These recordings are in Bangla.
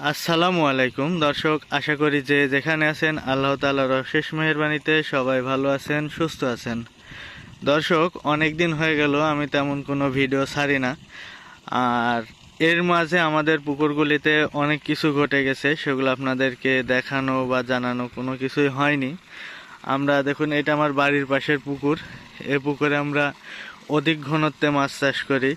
আসসালামু আলাইকুম দর্শক, আশা করি যে যেখানে আছেন আল্লাহ তাআলার অশেষ মেহেরবানিতে সবাই ভালো আছেন, সুস্থ আছেন। দর্শক, অনেক দিন হয়ে গেল আমি তেমন কোনো ভিডিও ছাড়ি না। আর এর মাঝে আমাদের পুকুরগুলিতে অনেক কিছু ঘটে গেছে, সেগুলো আপনাদেরকে দেখানো বা জানানো কোনো কিছুই হয়নি। আমরা দেখুন, এটা আমার বাড়ির পাশের পুকুর। এ পুকুরে আমরা অধিক ঘনত্বে মাছ চাষ করি।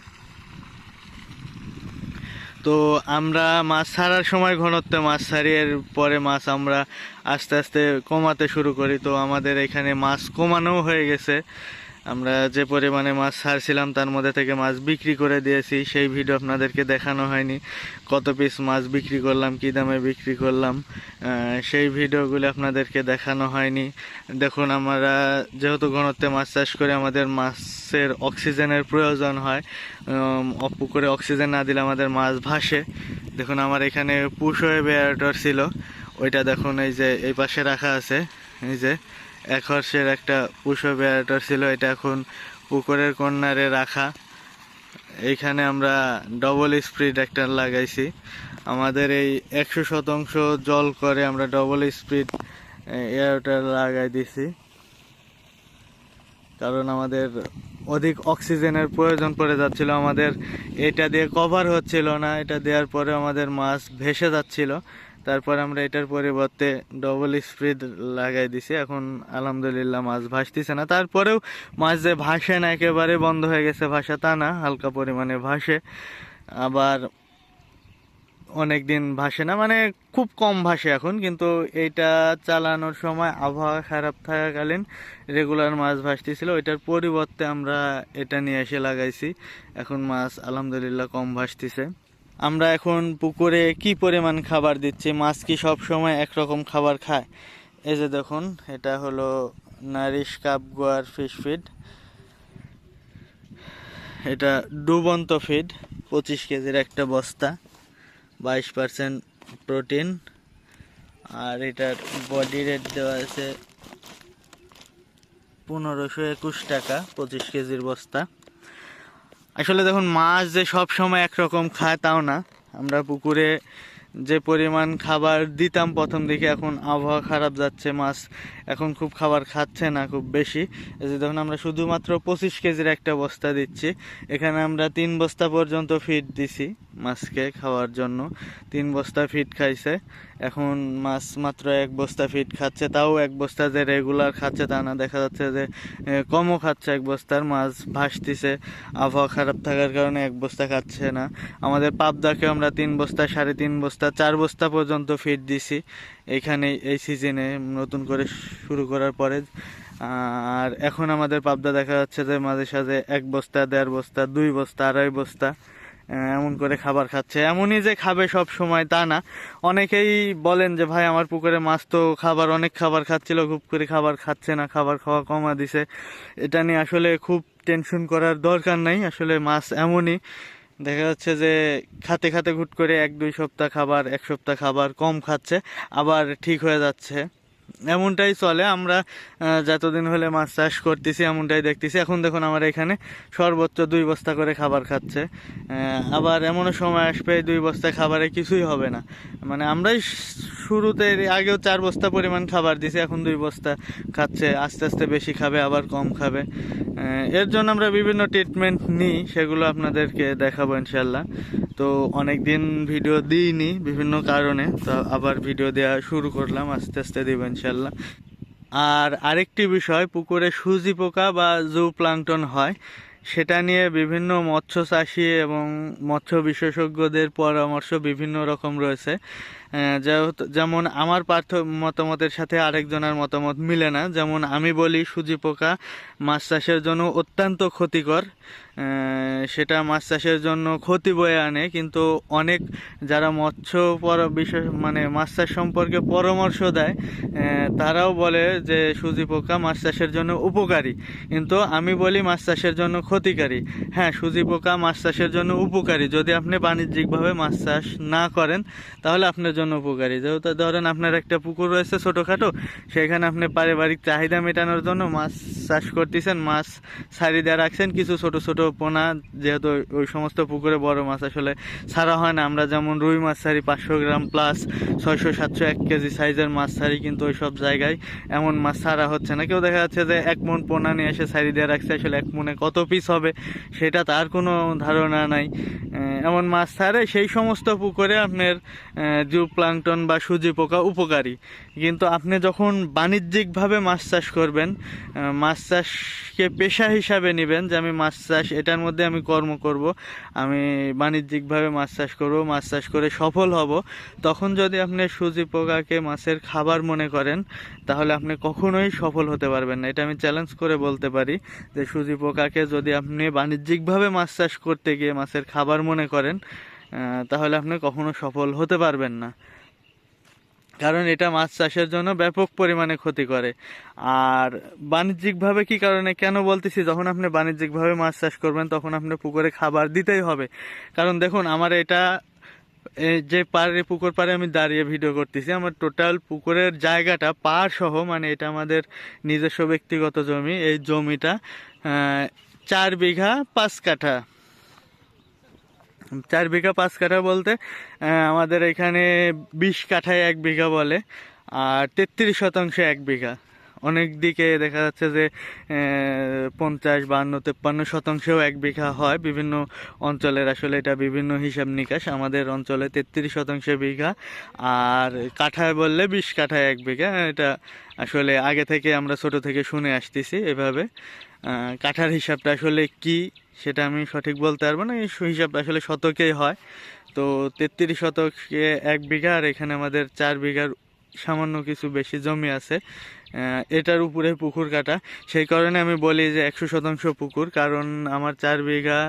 তো আমরা মাছ ছাড়ার সময় ঘনত্বে মাছ ছাড়ি, এর পরে মাছ আমরা আস্তে আস্তে কমাতে শুরু করি। তো আমাদের এখানে মাছ কমানো হয়ে গেছে। আমরা যে পরিমাণে মাছ ছাড়ছিলাম তার মধ্যে থেকে মাছ বিক্রি করে দিয়েছি, সেই ভিডিও আপনাদেরকে দেখানো হয়নি। কত পিস মাছ বিক্রি করলাম, কী দামে বিক্রি করলাম, সেই ভিডিওগুলো আপনাদেরকে দেখানো হয়নি। দেখুন, আমরা যেহেতু ঘনত্বে মাছ চাষ করে আমাদের মাছের অক্সিজেনের প্রয়োজন হয়। পুকুরে অক্সিজেন না দিলে আমাদের মাছ ভাসে। দেখুন, আমার এখানে পুশ ওয়েভ এয়ারেটর ছিল, ওইটা দেখুন এই যে এই পাশে রাখা আছে। এই যে 1 হর্সের একটা পুশ ওয়েভ এয়ারেটর ছিল, এটা এখন পুকুরের কর্নারে রাখা। এইখানে আমরা ডবল স্পিড একটা লাগাইছি। আমাদের এই 100% জল করে আমরা ডবল স্পিড এয়ারেটর লাগাই দিছি, কারণ আমাদের অধিক অক্সিজেনের প্রয়োজন পড়ে যাচ্ছিল। আমাদের এটা দিয়ে কভার হচ্ছিল না, এটা দেওয়ার পরে আমাদের মাছ ভেসে যাচ্ছিল। তারপর আমরা এটার পরিবর্তে ডবল স্পিড লাগাই দিছি। এখন আলহামদুলিল্লাহ মাছ ভাসতেছে না। তারপরেও মাছ যে ভাসে না, একেবারে বন্ধ হয়ে গেছে ভাসা তা না, হালকা পরিমাণে ভাসে। আবার অনেক দিন ভাসে না, মানে খুব কম ভাসে এখন। কিন্তু এইটা চালানোর সময় আবহাওয়া খারাপ থাকাকালীন রেগুলার মাছ ভাসতেছিল, ওইটার পরিবর্তে আমরা এটা নিয়ে এসে লাগাইছি। এখন মাছ আলহামদুলিল্লাহ কম ভাসতেছে। আমরা এখন পুকুরে কি পরিমাণ খাবার দিচ্ছি, মাছ কি সব সময় একরকম খাবার খায়? এই যে দেখুন, এটা হলো নারিশ কাপ গোয়ার ফিশ ফিড। এটা ডুবন্ত ফিড, 25 কেজির একটা বস্তা, 22% প্রোটিন। আর এটার বডি রেট দেওয়া আছে 1521 টাকা, 25 কেজির বস্তা। আসলে দেখুন, মাছ যে সব সময় একরকম খায় তাও না। আমরা পুকুরে যে পরিমাণ খাবার দিতাম প্রথম দিকে, এখন আবহাওয়া খারাপ যাচ্ছে, মাছ এখন খুব খাবার খাচ্ছে না খুব বেশি। এই যে দেখুন, আমরা শুধুমাত্র 25 কেজির একটা বস্তা দিচ্ছি। এখানে আমরা 3 বস্তা পর্যন্ত ফিড দিছি মাছকে খাওয়ার জন্য। 3 বস্তা ফিড খাইছে। এখন মাছ মাত্র 1 বস্তা ফিড খাচ্ছে, তাও 1 বস্তা যে রেগুলার খাচ্ছে তা না, দেখা যাচ্ছে যে কমও খাচ্ছে। 1 বস্তার মাছ ভাসতেছে, আবহাওয়া খারাপ থাকার কারণে 1 বস্তা খাচ্ছে না। আমাদের পাবদাকে আমরা 3 বস্তা, 3.5 বস্তা, 4 বস্তা পর্যন্ত ফিড দিছি এইখানে এই সিজনে নতুন করে শুরু করার পরে। আর এখন আমাদের পাবদা দেখা যাচ্ছে যে মাঝে সাঝে 1 বস্তা, 1.5 বস্তা, 2 বস্তা, 2.5 বস্তা এমন করে খাবার খাচ্ছে। এমনই যে খাবে সব সময় তা না। অনেকেই বলেন যে ভাই, আমার পুকুরে মাছ তো অনেক খাবার খাচ্ছিল, খুব করে খাবার খাচ্ছে না, খাবার খাওয়া কমা দিছে। এটা নিয়ে আসলে খুব টেনশন করার দরকার নাই। আসলে মাছ এমনই, দেখা যাচ্ছে যে খাতে খাতে হুট করে 1-2 সপ্তাহ খাবার, 1 সপ্তাহ খাবার কম খাচ্ছে, আবার ঠিক হয়ে যাচ্ছে। এমনটাই চলে। আমরা যতদিন হলে মাছ চাষ করতেছি এমনটাই দেখতেছি। এখন দেখুন, আমার এখানে সর্বোচ্চ 2 বস্তা করে খাবার খাচ্ছে। আবার এমনও সময় আসবে 2 বস্তা খাবারে কিছুই হবে না। মানে আমরাই শুরুতে আগেও 4 বস্তা পরিমাণ খাবার দিছি, এখন 2 বস্তা খাচ্ছে। আস্তে আস্তে বেশি খাবে, আবার কম খাবে। এর জন্য আমরা বিভিন্ন ট্রিটমেন্ট নিই, সেগুলো আপনাদেরকে দেখাবো ইনশাল্লাহ। তো অনেক দিন ভিডিও দিইনি বিভিন্ন কারণে, তো আবার ভিডিও দেওয়া শুরু করলাম, আস্তে আস্তে দিব ইনশাল্লাহ। আর আরেকটি বিষয়, পুকুরে সুজি পোকা বা জু প্লাঙ্কটন হয়, সেটা নিয়ে বিভিন্ন মৎস্য চাষি এবং মৎস্য বিশেষজ্ঞদের পরামর্শ বিভিন্ন রকম রয়েছে। যেমন আমার মতামতের সাথে আরেকজনের মতামত মিলে না। যেমন আমি বলি সুজি পোকা মাছ চাষের জন্য অত্যন্ত ক্ষতিকর, সেটা মাছ চাষের জন্য ক্ষতি বয়ে আনে। কিন্তু অনেক যারা মৎস্য মানে মাছ চাষ সম্পর্কে পরামর্শ দেয়, তারাও বলে যে সুজি পোকা মাছ চাষের জন্য উপকারী, কিন্তু আমি বলি মাছ চাষের জন্য ক্ষতিকারী। হ্যাঁ, সুজি পোকা মাছ চাষের জন্য উপকারী যদি আপনি বাণিজ্যিকভাবে মাছ চাষ না করেন, তাহলে আপনার জন্য জন্য উপকারী। যেহেতু ধরেন আপনার একটা পুকুর রয়েছে ছোটোখাটো, সেখানে আপনি পারিবারিক চাহিদা মেটানোর জন্য মাছ চাষ করতেছেন, মাছ ছাড়ি দিয়ে রাখছেন কিছু ছোট ছোট পোনা, যেহেতু ওই সমস্ত পুকুরে বড় মাছ আসলে ছাড়া হয় না। আমরা যেমন রুই মাছ ছাড়ি 500 গ্রাম প্লাস 600-700 1 কেজি সাইজের মাছ ছাড়ি, কিন্তু ওই সব জায়গায় এমন মাছ ছাড়া হচ্ছে না। কেউ দেখা যাচ্ছে যে 1 মণ পোনা নিয়ে এসে ছাড়ি দিয়ে রাখছে, আসলে 1 মণে কত পিস হবে সেটা তার কোনো ধারণা নাই। এমন মাছ ছাড়ে সেই সমস্ত পুকুরে আপনার জুপ্লাঙ্কটন বা সূজি পোকা উপকারী। কিন্তু আপনি যখন বাণিজ্যিকভাবে মাছ চাষ করবেন, মাছ চাষকে পেশা হিসাবে নেবেন যে আমি মাছ চাষ এটার মধ্যে আমি কর্ম করব, আমি বাণিজ্যিকভাবে মাছ চাষ করব, মাছ চাষ করে সফল হব, তখন যদি আপনি সূজি পোকাকে মাছের খাবার মনে করেন তাহলে আপনি কখনোই সফল হতে পারবেন না। এটা আমি চ্যালেঞ্জ করে বলতে পারি যে সূজি পোকাকে যদি আপনি বাণিজ্যিকভাবে মাছ চাষ করতে গিয়ে মাছের খাবার মনে করেন তাহলে আপনি কখনো সফল হতে পারবেন না, কারণ এটা মাছ চাষের জন্য ব্যাপক পরিমাণে ক্ষতি করে। আর বাণিজ্যিকভাবে কি কারণে কেন বলতেছি, যখন আপনি বাণিজ্যিকভাবে মাছ চাষ করবেন তখন আপনি পুকুরে খাবার দিতেই হবে। কারণ দেখুন, আমার এটা যে পাড়ে পুকুর পাড়ে আমি দাঁড়িয়ে ভিডিও করতেছি, আমার টোটাল পুকুরের জায়গাটা পাড় সহ, মানে এটা আমাদের নিজস্ব ব্যক্তিগত জমি। এই জমিটা 4 বিঘা 5 কাঠা। 4 বিঘা 5 কাঠা বলতে আমাদের এখানে 20 কাঠায় 1 বিঘা বলে, আর 33% 1 বিঘা। অনেক দিকে দেখা যাচ্ছে যে 50, 52, 53%ও 1 বিঘা হয় বিভিন্ন অঞ্চলের। আসলে এটা বিভিন্ন হিসাব নিকাশ। আমাদের অঞ্চলে 33% বিঘা, আর কাঠায় বললে 20 কাঠায় 1 বিঘা। এটা আসলে আগে থেকে আমরা ছোট থেকে শুনে আসতেছি এভাবে। কাঠার হিসাবটা আসলে কি সেটা আমি সঠিক বলতে পারবো না, এই হিসাবটা আসলে শতকেই হয়। তো 33 শতকে 1 বিঘা, আর এখানে আমাদের 4 বিঘার সামান্য কিছু বেশি জমি আছে। এটার উপরে পুকুর কাটা, সেই কারণে আমি বলি যে 100% পুকুর, কারণ আমার 4 বিঘা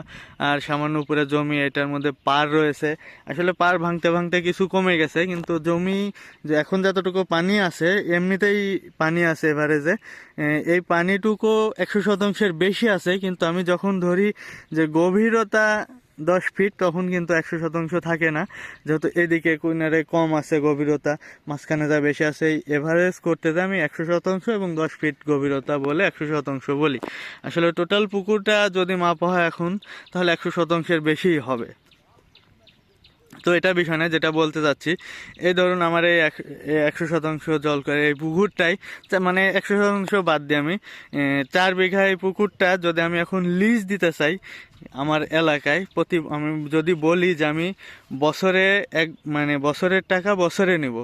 আর সামান্য উপরে জমি, এটার মধ্যে পার রয়েছে। আসলে পার ভাঙতে ভাঙতে কিছু কমে গেছে, কিন্তু জমি যে এখন যতটুকু পানি আছে, এমনিতেই পানি আছে এভারেজে, এই পানিটুকু 100%-এর বেশি আছে। কিন্তু আমি যখন ধরি যে গভীরতা 10 ফিট, তখন কিন্তু 100% থাকে না, যেহেতু এদিকে কিনারে কম আছে গভীরতা, মাঝখানে যা বেশি আছে। এভারেজ করতে যাই আমি 100% এবং 10 ফিট গভীরতা বলে 100% বলি। আসলে টোটাল পুকুরটা যদি মাপা হয় এখন, তাহলে 100%-এর বেশিই হবে। তো এটা বিষয় না, যেটা বলতে চাচ্ছি, এই ধরুন আমার এই 100% জল করে এই পুকুরটাই, মানে 100% বাদ দিয়ে আমি 4 বিঘা এই পুকুরটা যদি আমি এখন লিজ দিতে চাই আমার এলাকায়, আমি যদি বলি যে আমি বছরে মানে বছরের টাকা বছরে নিব,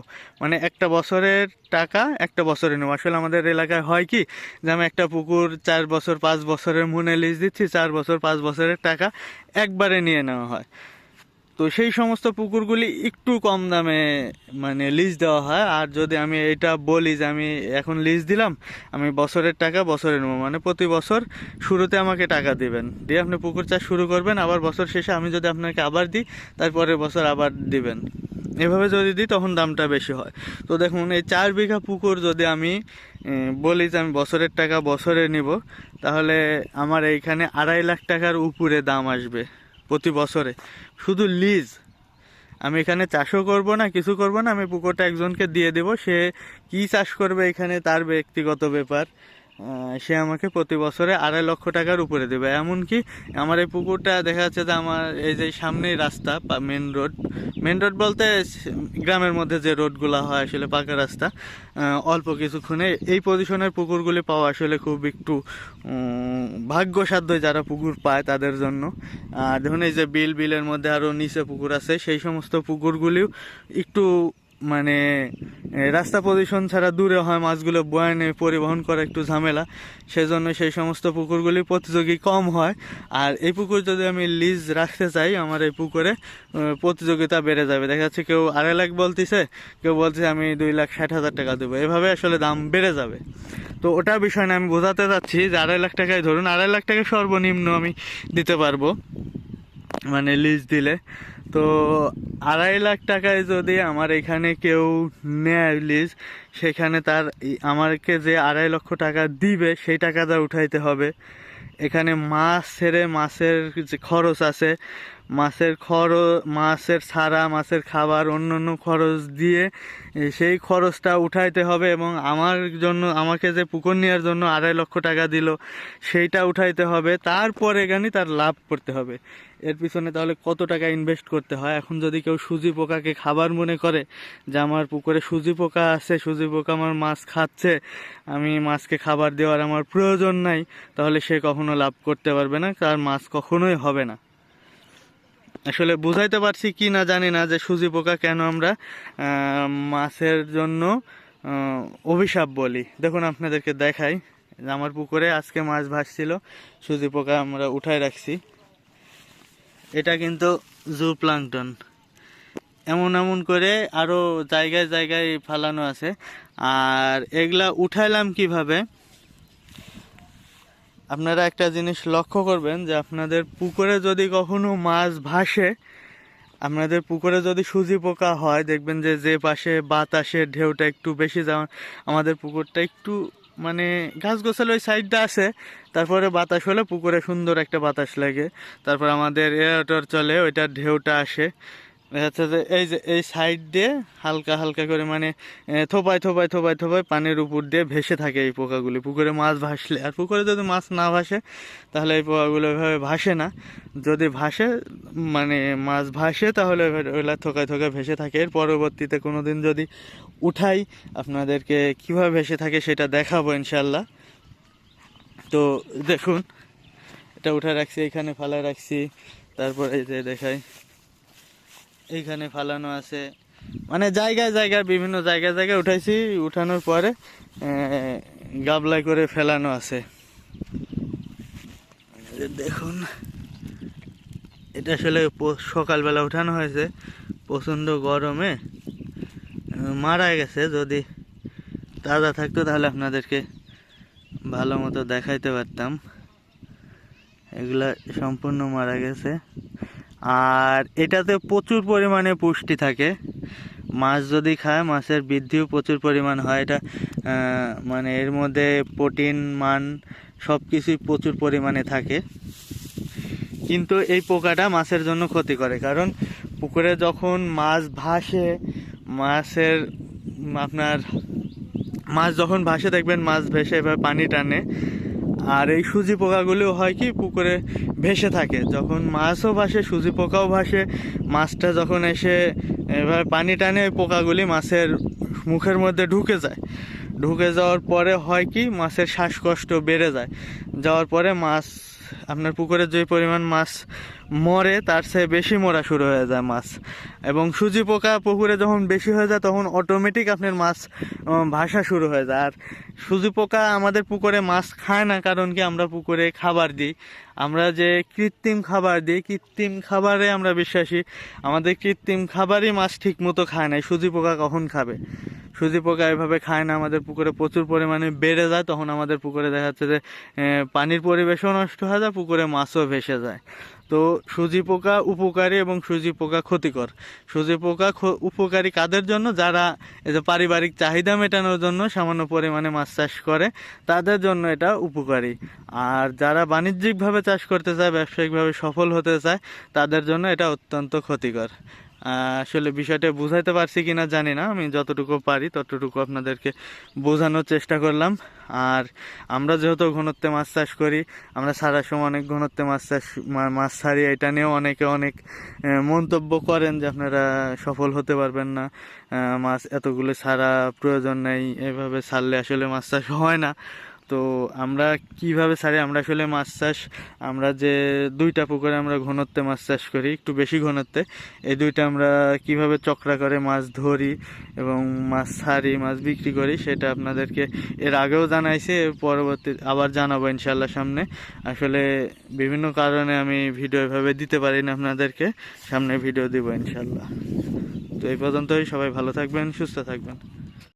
মানে একটা বছরের টাকা একটা বছরে নেব। আসলে আমাদের এলাকায় হয় কি, যে আমি একটা পুকুর 4 বছর 5 বছরের মনে লিজ দিচ্ছি, 4 বছর 5 বছরের টাকা একবারে নিয়ে নেওয়া হয়। তো সেই সমস্ত পুকুরগুলি একটু কম দামে মানে লিজ দেওয়া হয়। আর যদি আমি এটা বলি যে আমি এখন লিজ দিলাম, আমি বছরের টাকা বছরে নেবো, মানে প্রতি বছর শুরুতে আমাকে টাকা দিবেন, দিয়ে আপনি পুকুর চাষ শুরু করবেন, আবার বছর শেষে আমি যদি আপনাকে আবার দিই, তারপরের বছর আবার দিবেন, এভাবে যদি দিই তখন দামটা বেশি হয়। তো দেখুন, এই 4 বিঘা পুকুর যদি আমি বলি যে আমি বছরের টাকা বছরে নিব, তাহলে আমার এইখানে 2.5 লাখ টাকার উপরে দাম আসবে প্রতি বছরে, শুধু লিজ। আমি এখানে চাষও করব না, কিছু করব না, আমি পুকুরটা একজনকে দিয়ে দেব, সে কি চাষ করবে এখানে তার ব্যক্তিগত ব্যাপার। সে আমাকে প্রতি বছরে 2.5 লক্ষ টাকার উপরে দেবে। এমনকি আমার এই পুকুরটা দেখা যাচ্ছে যে আমার এই যে সামনেই রাস্তা, মেন রোড বলতে গ্রামের মধ্যে যে রোডগুলো হয় আসলে পাকা রাস্তা, অল্প কিছুক্ষণে এই পজিশনের পুকুরগুলি পাওয়া আসলে খুব একটু ভাগ্যসাধ্য যারা পুকুর পায় তাদের জন্য। আর দেখুন, এই যে বিলের মধ্যে আরও নিচে পুকুর আছে, সেই সমস্ত পুকুরগুলিও একটু মানে রাস্তা পজিশন ছাড়া দূরে হয়, মাছগুলো বয়ানে পরিবহন করা একটু ঝামেলা, সেজন্য সেই সমস্ত পুকুরগুলি প্রতিযোগী কম হয়। আর এই পুকুর যদি আমি লিজ রাখতে চাই, আমার এই পুকুরে প্রতিযোগিতা বেড়ে যাবে। দেখা যাচ্ছে কেউ 2.5 লাখ বলতেছে, কেউ বলছে আমি 2,60,000 টাকা দেবো, এভাবে আসলে দাম বেড়ে যাবে। তো ওটা বিষয় না, আমি বোঝাতে চাচ্ছি যে 2.5 লাখ টাকায় ধরুন, 2.5 লাখ টাকা সর্বনিম্ন আমি দিতে পারবো মানে লিজ দিলে। তো 2.5 লাখ টাকায় যদি আমার এখানে কেউ নেয় লিজ, সেখানে তার আমাকে যে 2.5 লক্ষ টাকা দিবে সেই টাকাটা উঠাইতে হবে। এখানে মাছ ছেড়ে মাছের যে খরচ আছে, মাছের মাছের ছাড়া, মাছের খাবার, অন্যান্য খরচ দিয়ে সেই খরচটা উঠাইতে হবে। এবং আমাকে যে পুকুর নেওয়ার জন্য 2.5 লক্ষ টাকা দিল সেইটা উঠাইতে হবে, তারপরে তার লাভ করতে হবে। এর পিছনে তাহলে কত টাকা ইনভেস্ট করতে হয়। এখন যদি কেউ সুজি পোকাকে খাবার মনে করে যে আমার পুকুরে সুজি পোকা আছে, সুজি পোকা আমার মাছ খাচ্ছে, আমি মাছকে খাবার দেওয়ার আমার প্রয়োজন নাই, তাহলে সে কখনো লাভ করতে পারবে না, তার মাছ কখনোই হবে না। আসলে বুঝাইতে পারছি কি না জানি না যে সুজি পোকা কেন আমরা মাছের জন্য অভিশাপ বলি। দেখুন আপনাদেরকে দেখাই, আমার পুকুরে আজকে মাছ ভাসছিল, সুজি পোকা আমরা উঠায় রাখছি। এটা কিন্তু জুপ্লাঙ্কটন, এমন এমন করে আরও জায়গায় জায়গায় ফালানো আছে। আর এগুলা উঠাইলাম কিভাবে, আপনারা একটা জিনিস লক্ষ্য করবেন যে আপনাদের পুকুরে যদি কখনো মাছ ভাসে, আপনাদের পুকুরে যদি সুজি পোকা হয়, দেখবেন যে পাশে বাতাসের ঢেউটা একটু বেশি, যেমন আমাদের পুকুরটা একটু মানে গাছ গোছালো ওই সাইডটা আছে, তারপরে বাতাস হলে পুকুরে সুন্দর একটা বাতাস লাগে, তারপর আমাদের এয়ারটর চলে, ওইটার ঢেউটা আসে। দেখা যাচ্ছে যে এই সাইড দিয়ে হালকা হালকা করে মানে থোপায় থোপায় থোপায় থোপায় পানির উপর দিয়ে ভেসে থাকে এই পোকাগুলি পুকুরে মাছ ভাসলে। আর পুকুরে যদি মাছ না ভাসে তাহলে এই পোকাগুলো এভাবে ভাসে না। যদি ভাসে মানে মাছ ভাসে তাহলে ওইগুলা থোকায় থোকায় ভেসে থাকে। এর পরবর্তীতে কোনো দিন যদি উঠাই আপনাদেরকে কীভাবে ভেসে থাকে সেটা দেখাবো ইনশাল্লাহ। তো দেখুন, এটা উঠে রাখছি, এখানে ফালা রাখছি, তারপরে এই যে দেখাই এইখানে ফালানো আছে, মানে জায়গায় জায়গায় বিভিন্ন জায়গায় জায়গায় উঠাইছি, উঠানোর পরে গাবলায় করে ফেলানো আছে। দেখুন, এটা আসলে সকালবেলা উঠানো হয়েছে, প্রচণ্ড গরমে মারা গেছে। যদি তাজা থাকতো তাহলে আপনাদেরকে ভালো মতো দেখাইতে পারতাম। এগুলা সম্পূর্ণ মারা গেছে। আর এটাতে প্রচুর পরিমাণে পুষ্টি থাকে, মাছ যদি খায় মাছের বৃদ্ধিও প্রচুর পরিমাণ হয়। এটা মানে এর মধ্যে প্রোটিন মান সব কিছুই প্রচুর পরিমাণে থাকে। কিন্তু এই পোকাটা মাছের জন্য ক্ষতি করে, কারণ পুকুরে যখন মাছ ভাসে, মাছ যখন ভাসে দেখবেন মাছ ভেসে এভাবে পানি টানে। আর এই সুজি পোকাগুলো হয় কি পুকুরে ভেসে থাকে, যখন মাছও ভাসে সুজি পোকাও ভাসে। মাছটা যখন এসে এভাবে পানি টানে ওই পোকাগুলি মাছের মুখের মধ্যে ঢুকে যাওয়ার পরে হয় কি মাছের শ্বাসকষ্ট বেড়ে যাওয়ার পরে মাছ আপনার পুকুরে যে পরিমাণ মাছ মরে তার চেয়ে বেশি মরা শুরু হয়ে যায় মাছ। এবং সুজি পোকা পুকুরে যখন বেশি হয়ে যায় তখন অটোমেটিক আপনার মাছ ভাসা শুরু হয়ে যায়। আর সুজি পোকা আমাদের পুকুরে মাছ খায় না, কারণ কি আমরা পুকুরে খাবার দিই, আমরা যে কৃত্রিম খাবার দিই, কৃত্রিম খাবারে আমরা বিশ্বাসী। আমাদের কৃত্রিম খাবারই মাছ ঠিক মতো খায় না, সুজি পোকা কখন খাবে? সুজি পোকা এভাবে খায় না, আমাদের পুকুরে প্রচুর পরিমাণে বেড়ে যায়, তখন আমাদের পুকুরে দেখা যাচ্ছে যে পানির পরিবেশও নষ্ট হয়ে যায়, পুকুরে মাছও ভেসে যায়। তো সুজি পোকা উপকারী এবং সুজি পোকা ক্ষতিকর। সুজি পোকা উপকারী কাদের জন্য? যারা এই যে পারিবারিক চাহিদা মেটানোর জন্য সামান্য পরিমাণে মাছ চাষ করে, তাদের জন্য এটা উপকারী। আর যারা বাণিজ্যিকভাবে চাষ করতে চায়, ব্যবসায়িকভাবে সফল হতে চায়, তাদের জন্য এটা অত্যন্ত ক্ষতিকর। আসলে বিষয়টা বুঝাইতে পারছি কিনা জানি না, আমি যতটুকু পারি ততটুকু আপনাদেরকে বোঝানোর চেষ্টা করলাম। আর আমরা যেহেতু ঘনত্বে মাছ চাষ করি, আমরা সারা সময় অনেক ঘনত্বে মাছ ছাড়ি, এটা নিয়েও অনেকে অনেক মন্তব্য করেন যে আপনারা সফল হতে পারবেন না, মাছ এতগুলো ছাড়া প্রয়োজন নেই, এভাবে ছাড়লে আসলে মাছ চাষ হয় না। তো আমরা কিভাবে ছাড়ি? আমরা আসলে মাছ চাষ, আমরা যে 2টা পুকুরে আমরা ঘনত্বে মাছ চাষ করি, একটু বেশি ঘনত্বে, এই 2টা আমরা কিভাবে চক্রা করে মাছ ধরি এবং মাছ ছাড়ি, মাছ বিক্রি করি, সেটা আপনাদেরকে এর আগেও জানাইছি, পরবর্তী আবার জানাবো ইনশাল্লাহ সামনে। আসলে বিভিন্ন কারণে আমি ভিডিও এভাবে দিতে পারি না আপনাদেরকে, সামনে ভিডিও দিব ইনশাল্লাহ। তো এই পর্যন্তই, সবাই ভালো থাকবেন, সুস্থ থাকবেন।